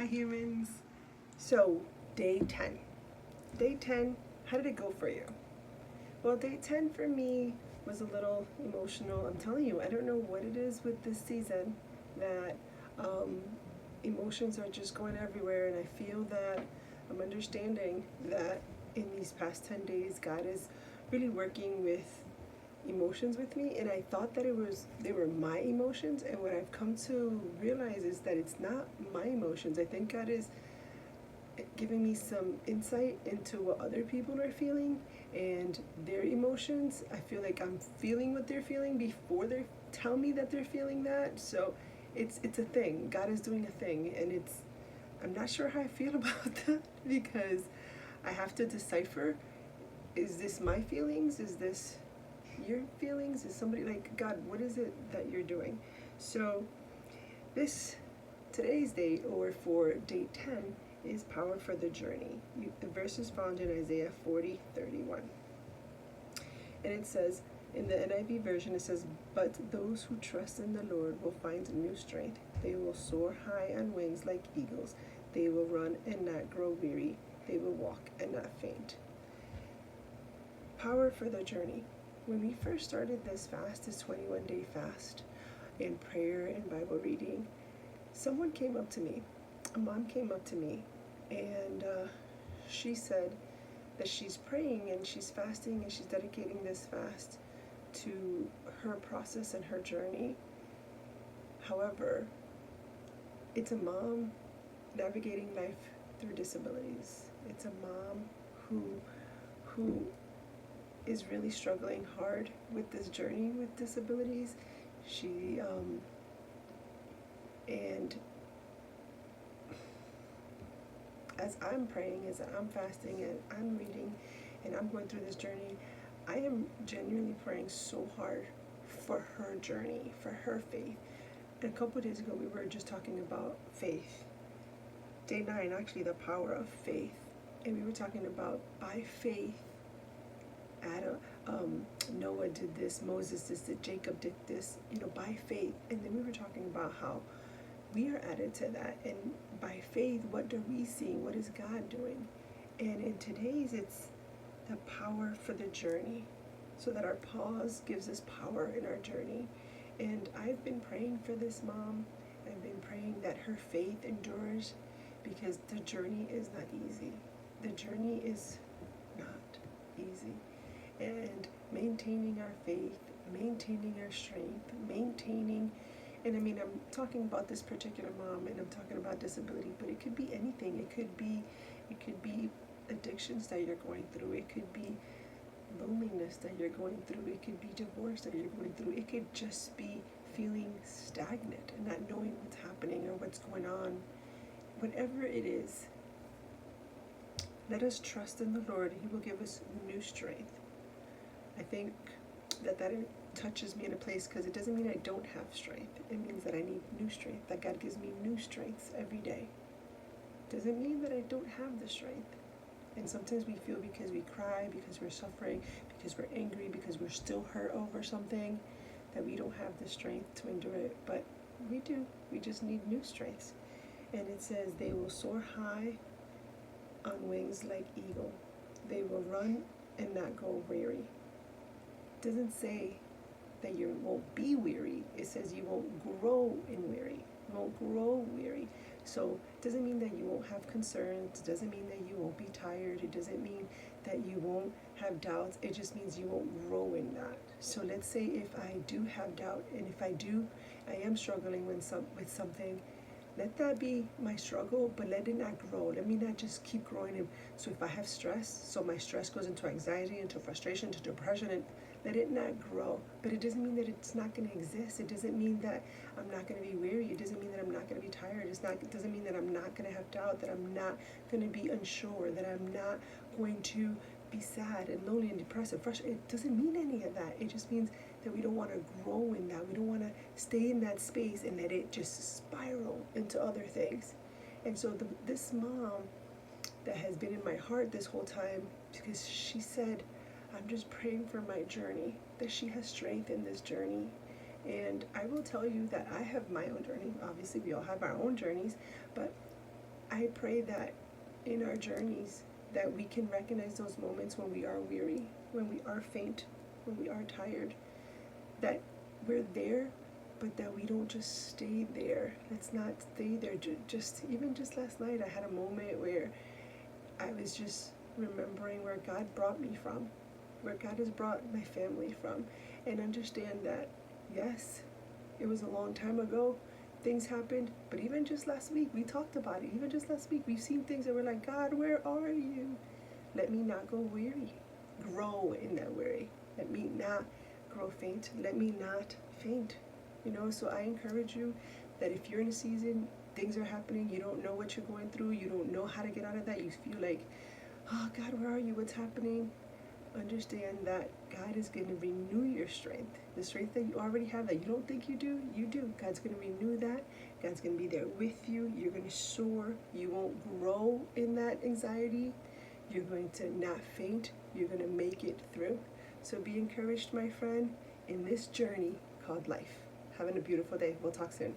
Hi humans. So day 10. Day 10, how did it go for you? Well, day 10 for me was a little emotional. I'm telling you, I don't know what it is with this season that emotions are just going everywhere, and I feel that I'm understanding that in these past 10 days, God is really working with emotions with me, and I thought that they were my emotions, and what I've come to realize is that it's not my emotions. I think God is giving me some insight into what other people are feeling and their emotions. I feel like I'm feeling what they're feeling before they tell me that they're feeling that. So it's a thing. God is doing a thing, and I'm not sure how I feel about that, because I have to decipher, is this my feelings? Is this your feelings? Is somebody like, God, what is it that you're doing? So today's date, or for day 10, is power for the journey. The verse is found in Isaiah 40:31. And it says, in the NIV version, it says, "But those who trust in the Lord will find new strength. They will soar high on wings like eagles. They will run and not grow weary. They will walk and not faint." Power for the journey. When we first started this fast, this 21-day fast, in prayer and Bible reading, someone came up to me. A mom came up to me, and she said that she's praying and she's fasting and she's dedicating this fast to her process and her journey. However, it's a mom navigating life through disabilities. It's a mom who is really struggling hard with this journey with disabilities. And as I'm praying, as I'm fasting, and I'm reading, and I'm going through this journey, I am genuinely praying so hard for her journey, for her faith. And a couple of days ago, we were just talking about faith. Day 9, actually, the power of faith. And we were talking about, by faith, Noah did this, Moses did this, Jacob did this, by faith. And then we were talking about how we are added to that, and by faith, what are we seeing? What is God doing? And in today's, it's the power for the journey, so that our pause gives us power in our journey. And I've been praying for this mom. I've been praying that her faith endures, because the journey is not easy. The journey is not easy. And maintaining our faith, maintaining our strength, and I'm talking about this particular mom, and I'm talking about disability, but it could be anything. It could be addictions that you're going through. It could be loneliness that you're going through. It could be divorce that you're going through. It could just be feeling stagnant and not knowing what's happening or what's going on. Whatever it is, let us trust in the Lord. He will give us new strength. I think that touches me in a place, because it doesn't mean I don't have strength. It means that I need new strength, that God gives me new strengths every day. Doesn't mean that I don't have the strength. And sometimes we feel, because we cry, because we're suffering, because we're angry, because we're still hurt over something, that we don't have the strength to endure it. But we do. We just need new strengths. And it says, they will soar high on wings like eagle. They will run and not go weary. It doesn't say that you won't be weary. It says you won't grow weary. You won't grow weary. So it doesn't mean that you won't have concerns. It doesn't mean that you won't be tired. It doesn't mean that you won't have doubts. It just means you won't grow in that. So let's say if I do have doubt, and if I am struggling with something, let that be my struggle, but let it not grow. Let me not just keep growing. And so if I have stress, so my stress goes into anxiety, into frustration, into depression, and let it not grow. But it doesn't mean that it's not going to exist. It doesn't mean that I'm not going to be weary. It doesn't mean that I'm not going to be tired. It doesn't mean that I'm not going to have doubt, that I'm not going to be unsure, that I'm not going to be sad and lonely and depressed and frustrated. It doesn't mean any of that. It just means that we don't want to grow in that. We don't want to stay in that space and let it just spiral into other things. And so this mom that has been in my heart this whole time, because she said, I'm just praying for my journey, that she has strength in this journey. And I will tell you that I have my own journey. Obviously, we all have our own journeys, but I pray that in our journeys that we can recognize those moments when we are weary, when we are faint, when we are tired, that we're there, but that we don't just stay there. Let's not stay there. Even just last night, I had a moment where I was just remembering where God brought me from, where God has brought my family from, and understand that, yes, it was a long time ago. Things happened, but even just last week, we talked about it. Even just last week, we've seen things that we're like, God, where are you? Let me not go weary. Grow in that weary. Let me not grow faint. Let me not faint. So I encourage you that if you're in a season, things are happening, you don't know what you're going through, you don't know how to get out of that, you feel like, oh God, where are you? What's happening? Understand that God is going to renew your strength. The strength that you already have that you don't think you do, you do. God's going to renew that. God's going to be there with you. You're going to soar. You won't grow in that anxiety. You're going to not faint. You're going to make it through. So be encouraged, my friend, in this journey called life. Having a beautiful day. We'll talk soon.